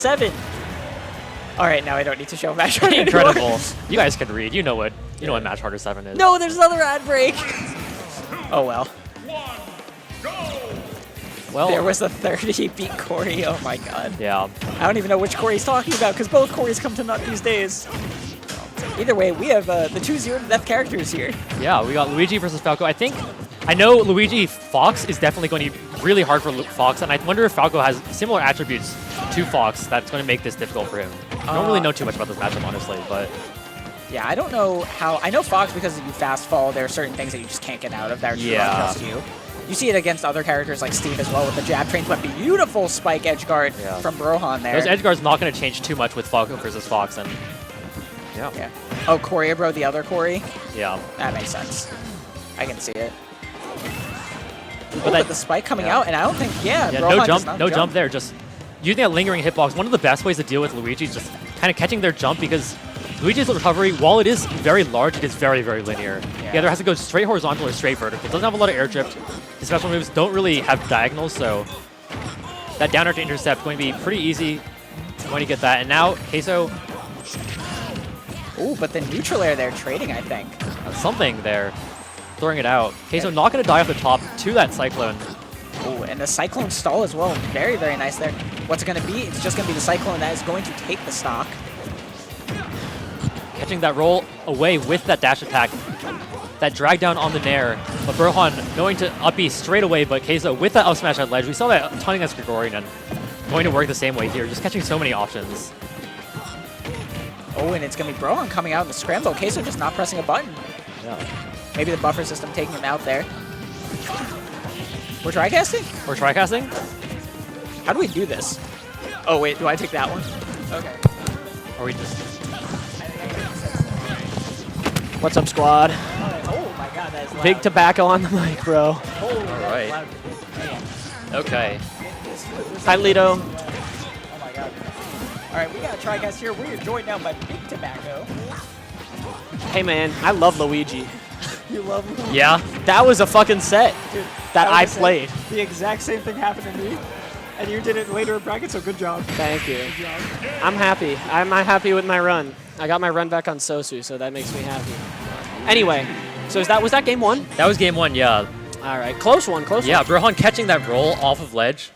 7. All right, now I don't need to show match harder. Incredible. You guys can read. You know what match harder 7 is. No, there's another ad break. Oh well. Well, there was a 30 beat Corey. Oh my god. Yeah. I don't even know which Corey he's talking about because both Corys come to nut these days. Either way, we have the 2-0 death characters here. Yeah, we got Luigi versus Falco. I know Luigi Fox is definitely going to be really hard for Fox, and I wonder if Falco has similar attributes to Fox that's going to make this difficult for him. I don't really know too much about this matchup, honestly, but... Yeah, I don't know how... I know Fox, because you fast fall, there are certain things that you just can't get out of that are just you. You see it against other characters like Steve as well with the jab trains, but beautiful spike edge guard from Brohan there. Those edge guards not going to change too much with Falco versus Fox, and... Yeah. Oh, Corey, bro, the other Corey? Yeah. That makes sense. I can see it. But the spike coming out, and I don't think, no jump there. Just using that lingering hitbox. One of the best ways to deal with Luigi is just kind of catching their jump, because Luigi's recovery, while it is very large, it is very, very linear. He either has to go straight horizontal or straight vertical. Doesn't have a lot of air drift. His special moves don't really have diagonals, so that down air to intercept going to be pretty easy when you get that. And now Queso. Ooh, but the neutral air there trading, I think. Something there. Throwing it out. Queso not going to die off the top to that Cyclone. Oh, and the Cyclone stall as well. Very, very nice there. What's it going to be? It's just going to be the Cyclone that is going to take the stock. Catching that roll away with that dash attack. That drag down on the Nair. But Brohan knowing to up B straight away, but Queso with that up smash at ledge. We saw that a ton against Gregorian, and going to work the same way here. Just catching so many options. Oh, and it's going to be Brohan coming out in the scramble. Queso just not pressing a button. Yeah. Maybe the buffer system taking him out there. We're try-casting? We're try-casting? How do we do this? Oh, wait, do I take that one? Okay. Or we just... What's up, squad? Oh my god, that is loud. Big tobacco on the mic, bro. All right. Okay. Hi, Lito. Oh my god. All right, we got a try-cast here. We are joined now by Big Tobacco. Hey, man, I love Luigi. You love Luigi? Yeah. That was a fucking set that I played. The exact same thing happened to me, and you did it later in bracket, so good job. Thank you. Good job. I'm happy. I'm happy with my run. I got my run back on Sosu, so that makes me happy. Anyway, so was that game 1? That was game 1, yeah. All right, close one. Yeah, Brohan catching that roll off of ledge.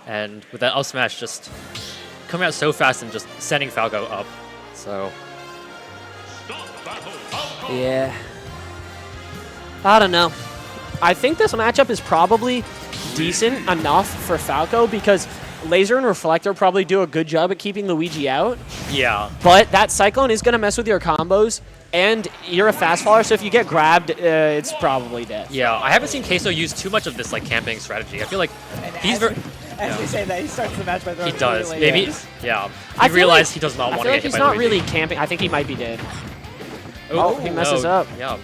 And with that up smash just coming out so fast and just sending Falco up. So... Yeah. I don't know. I think this matchup is probably decent enough for Falco because Laser and Reflector probably do a good job at keeping Luigi out. Yeah. But that Cyclone is going to mess with your combos, and you're a fast faller, so if you get grabbed, it's probably death. Yeah, I haven't seen Queso use too much of this like camping strategy. I feel like he's very... As we say that, he starts the match by throwing He does. really Maybe, yeah. I realized he does not want to get hit by he's not Luigi. really camping. I think he might be dead. Oh, he messes up. Yeah.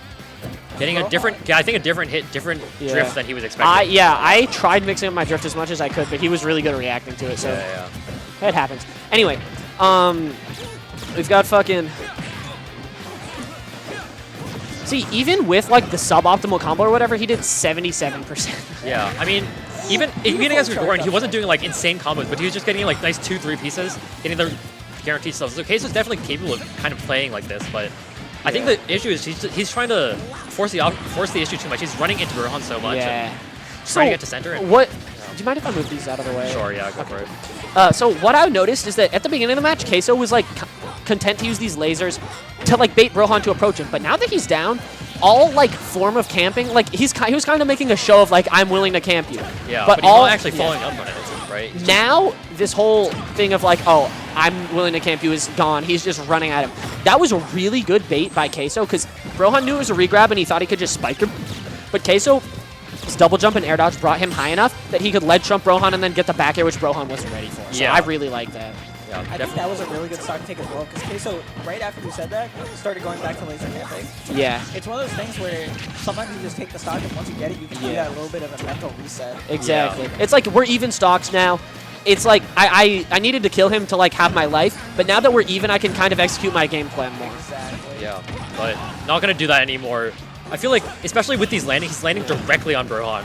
Getting a different, I think a different hit, different drift than he was expecting. I tried mixing up my drift as much as I could, but he was really good at reacting to it, so it happens. Anyway, we've got fucking... See, even with like the suboptimal combo or whatever, he did 77%. Yeah, I mean, even against Gregorian, he wasn't doing like insane combos, but he was just getting like nice 2-3 pieces, getting the guaranteed stuff. So Queso's definitely capable of kind of playing like this, but I think the issue is he's trying to force the issue too much. He's running into Brohan so much. Yeah. And trying to get to center. And, what? Do you mind if I move these out of the way? Sure, yeah, go for it. So what I noticed is that at the beginning of the match, Queso was like content to use these lasers to like bait Brohan to approach him. But now that he's down, all like form of camping, like he was kind of making a show of like I'm willing to camp you. Yeah, but he's not actually following up on it, right? Now this whole thing of like, oh, I'm willing to camp you is gone. He's just running at him. That was a really good bait by Queso because Brohan knew it was a regrab and he thought he could just spike him. But Queso's double jump and air dodge brought him high enough that he could ledge jump Brohan and then get the back air, which Brohan wasn't ready for. So I really like that. Yeah, I think that was a really good stock to take as well, because Queso, right after you said that, started going back to laser camping. Yeah. It's one of those things where sometimes you just take the stock, and once you get it, you can do that a little bit of a mental reset. Exactly. Yeah. It's like we're even stocks now. It's like I needed to kill him to like have my life, but now that we're even, I can kind of execute my game plan more. Exactly. Yeah, but not going to do that anymore. I feel like, especially with these landings, he's landing directly on Brohan.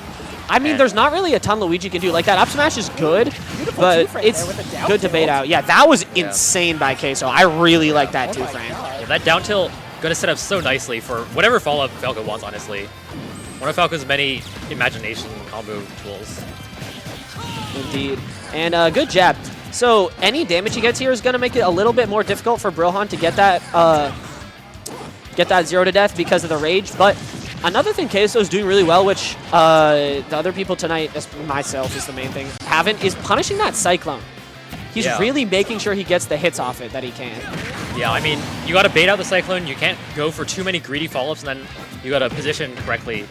I mean, there's not really a ton Luigi can do. Like, that up smash is good, but it's good to bait out. Yeah, that was insane by Queso. I really like that too, Frank. Yeah, that down tilt going to set up so nicely for whatever follow-up Falco wants, honestly. One of Falco's many imagination combo tools. Indeed. And good jab. So any damage he gets here is going to make it a little bit more difficult for Brohan to get that 0 to death because of the rage. But another thing Queso is doing really well, which the other people tonight, myself is the main thing, haven't, is punishing that Cyclone. He's really making sure he gets the hits off it that he can. Yeah, I mean, you got to bait out the Cyclone. You can't go for too many greedy follow-ups, and then you got to position correctly.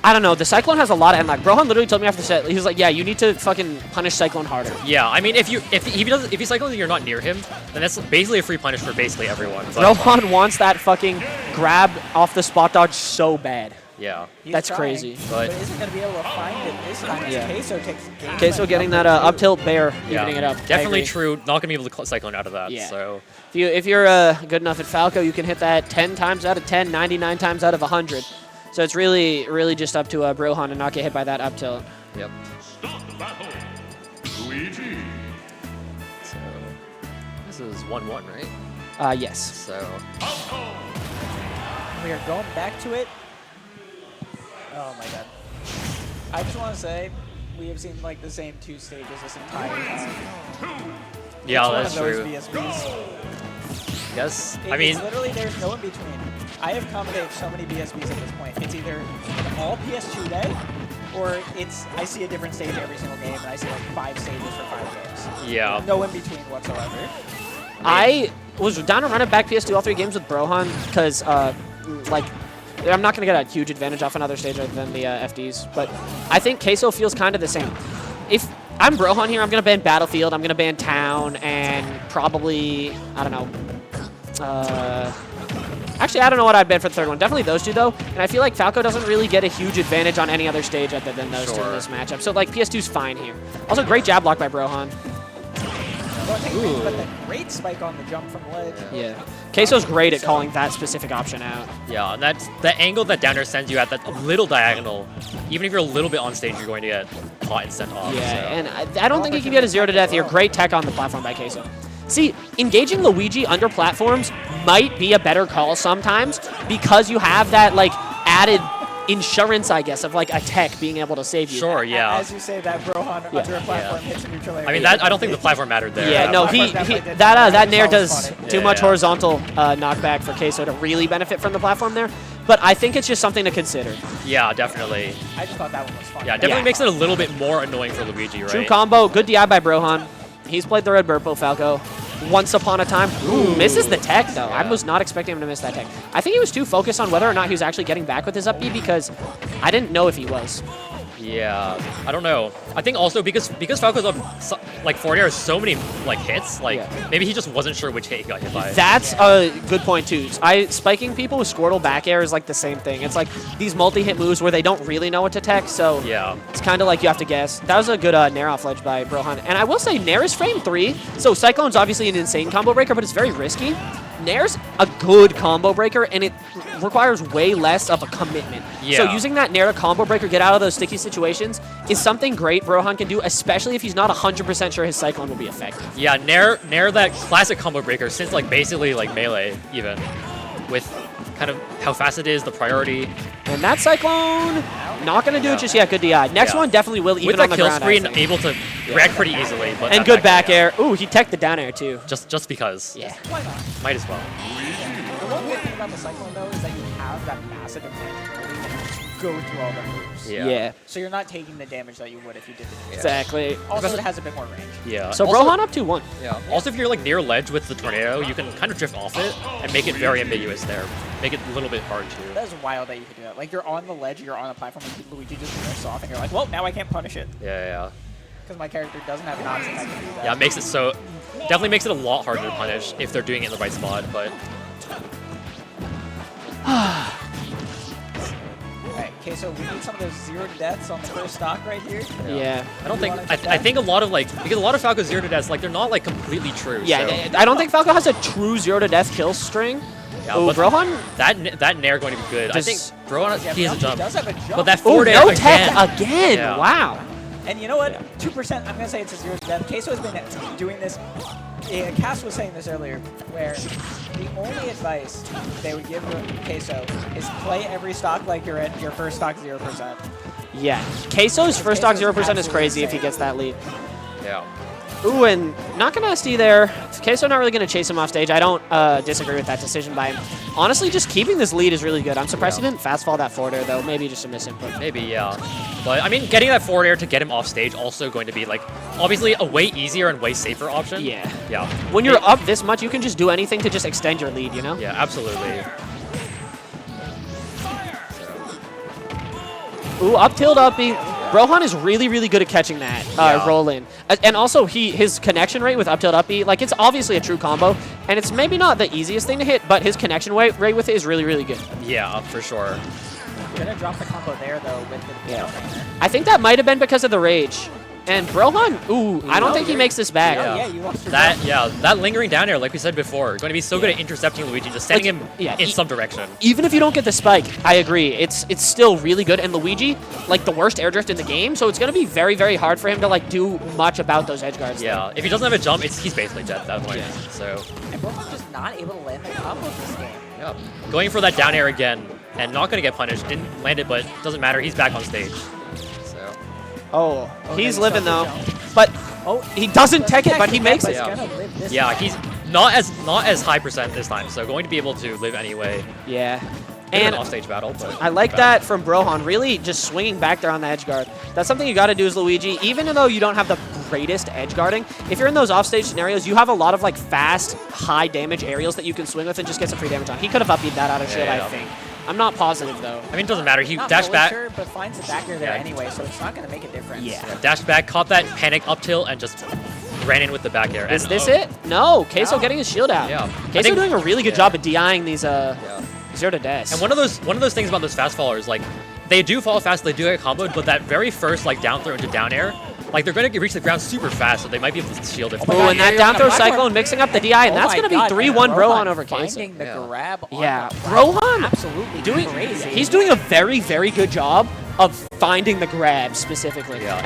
I don't know. The Cyclone has a lot of end lag. Brohan literally told me after the set, he was like, yeah, you need to fucking punish Cyclone harder. Yeah, I mean, if he cycles and you're not near him, then that's basically a free punish for basically everyone. But Brohan wants that fucking grab off the spot dodge so bad. Yeah. That's crazy. But isn't going to be able to find it this time as Queso takes the game. Queso getting that up tilt bear, evening it up. Definitely true. Not going to be able to Cyclone out of that. Yeah. So if you're good enough at Falco, you can hit that 10 times out of 10, 99 times out of 100. So it's really, really just up to Brohan to not get hit by that up tilt. Yep. Luigi. So this is 1-1, right? Yes. So We are going back to it. Oh my god. I just want to say, we have seen like the same 2 stages this entire time. yeah, It's that's one of true. those BSBs. Yes. It's I mean, literally there's no in between. I have commentated so many BSBs at this point. It's either all PS2 day, or it's I see a different stage every single game, and I see like 5 stages for 5 games. yeah. No in between whatsoever. I was down to run it back PS2 all 3 games with Brohan because, like, I'm not going to get a huge advantage off another stage other than the FDs, but I think Queso feels kind of the same. If I'm Brohan here, I'm going to ban Battlefield, I'm going to ban Town, and probably, I don't know. Actually, I don't know what I'd ban for the third one. Definitely those 2, though. And I feel like Falco doesn't really get a huge advantage on any other stage other than those 2 in this matchup. So, like, PS2's fine here. Also, great jab block by Brohan. But the great spike on the jump from ledge. Yeah. Queso's great at calling that specific option out. Yeah, and that's the angle that down air sends you at, that little diagonal. Even if you're a little bit on stage, you're going to get caught and sent off. Yeah, so. and I don't think he can get a 0 to death here. Great tech on the platform by Queso. See, engaging Luigi under platforms might be a better call sometimes because you have that, like, added insurance, I guess, of, like, a tech being able to save you. Sure, yeah. As you say, that Brohan under a platform hits a neutral area. I mean, that I don't think the platform mattered there. Yeah, no, that Nair does too much Yeah. horizontal knockback for Queso to really benefit from the platform there. But I think it's just something to consider. Yeah, definitely. I just thought that one was fun. Yeah, definitely makes it a little bit more annoying for Luigi, right? True combo, good DI by Brohan. He's played the Red Burpo Falco once upon a time. Ooh, misses the tech, though. I was not expecting him to miss that tech. I think he was too focused on whether or not he was actually getting back with his up B because I didn't know if he was. Yeah, I don't know. I think also because Falco's up, like, forward air has so many, like, hits, like, maybe he just wasn't sure which hit he got hit by. That's a good point, too. Spiking people with Squirtle back air is, like, the same thing. It's like these multi-hit moves where they don't really know what to tech, so it's kind of like you have to guess. That was a good Nair off ledge by Brohan. And I will say, Nair is frame 3, so Cyclone's obviously an insane combo breaker, but it's very risky. Nair's a good combo breaker, and it requires way less of a commitment. Yeah. So using that Nair to combo breaker, get out of those sticky situations, is something great Brohan can do, especially if he's not 100% sure his Cyclone will be effective. Yeah, Nair that classic combo breaker since, like, basically, like, Melee, even, with kind of how fast it is, the priority. And that Cyclone, not going to do it just yet. Good DI. Next one definitely will, even with on the the kill ground, screen, able to react pretty easily. But and good back air. Ooh, he teched the down air, too. Just because. Yeah. Why not? Might as well. The one good thing about the Cyclone, though, is that you have that massive advantage to go through all the moves. Yeah. So you're not taking the damage that you would if you did the Exactly. Also, it has a bit more range. Yeah. So also, Brohan up 2-1. Yeah. Also, if you're, like, near ledge with the tornado, you can kind of drift off it and make it very ambiguous there. Make it a little bit hard to. That is wild that you could do that. Like, you're on the ledge, you're on the platform, and Luigi just drifts off, and you're like, well, now I can't punish it. Yeah. Because my character doesn't have an option that can do that. Yeah, it makes it so... Definitely makes it a lot harder to punish if they're doing it in the right spot, but... Alright, okay, so we need some of those 0 deaths on the first stock right here. Yeah. I don't think... I think a lot of, like... Because a lot of Falco 0 to deaths, like, they're not, like, completely true. Yeah, so. I don't think Falco has a true 0 to death kill string. Yeah, Ooh, Brohan. That nair going to be good. I think Brohan he has a jump. Does have a jump. But that Ooh, forward no air tech again. Yeah. Wow. And you know what? 2%, I'm going to say it's a 0 to death. Queso has been doing this. Cass was saying this earlier, where the only advice they would give Queso is play every stock like you're at your first stock 0%. Yeah. Queso's first stock 0% is crazy if he gets that lead. Yeah. Ooh, and not going to SD there. Queso not really going to chase him off stage. I don't disagree with that decision by him. Honestly, just keeping this lead is really good. I'm surprised he didn't fast fall that forward air, though. Maybe just a misinput. Maybe, yeah. But, I mean, getting that forward air to get him off stage also going to be, like, obviously a way easier and way safer option. Yeah. Yeah. When you're up this much, you can just do anything to just extend your lead, you know? Yeah, absolutely. Ooh, up tilt up B. Brohan is really, really good at catching that roll in. And also, his connection rate with up tilt up B, like, it's obviously a true combo, and it's maybe not the easiest thing to hit, but his connection rate with it is really, really good. Yeah, for sure. Gonna drop the combo there, though, with the I think that might have been because of the rage. And Brohan, ooh, I don't think he makes this back. Yeah, you lost your that lingering down air, like we said before, going to be so good at intercepting Luigi, just sending him in some direction. Even if you don't get the spike, I agree. It's still really good. And Luigi, like the worst air drift in the game, so it's going to be very, very hard for him to like do much about those edge guards. Yeah, if he doesn't have a jump, he's basically dead at that point. Yeah. So. And Brohan's just not able to land the combos this game. Yeah, going for that down air again, and not going to get punished. Didn't land it, but doesn't matter. He's back on stage. So. Oh, he's living though. But he doesn't tech it, but he makes it. Yeah, he's not as high percent this time, so going to be able to live anyway. Yeah. And an offstage battle, but I like that from Brohan, really just swinging back there on the edge guard. That's something you got to do as Luigi, even though you don't have the greatest edge guarding. If you're in those offstage scenarios, you have a lot of like fast, high damage aerials that you can swing with and just get some free damage on. He could have upbeat that out of shit, I think. I'm not positive though. I mean, it doesn't matter. He not dashed back, sure, but finds the back air there anyway, so it's not going to make a difference. Yeah. Dashed back, caught that panic up tilt, and just ran in with the back air. Is this it? No, Queso No. getting his shield out. Yeah. Queso doing a really good job at DIing these zero to deaths. And one of those things about those fast fallers, like they do fall fast, they do get comboed, but that very first like down throw into down air, like they're going to reach the ground super fast, so they might be able to shield it. Oh, and that down throw cyclone mixing up the DI, and that's going to be 3-1 Brohan over Queso. Finding the grab on Yeah, the Brohan absolutely doing crazy. He's doing a very, very good job of finding the grab specifically. Yeah.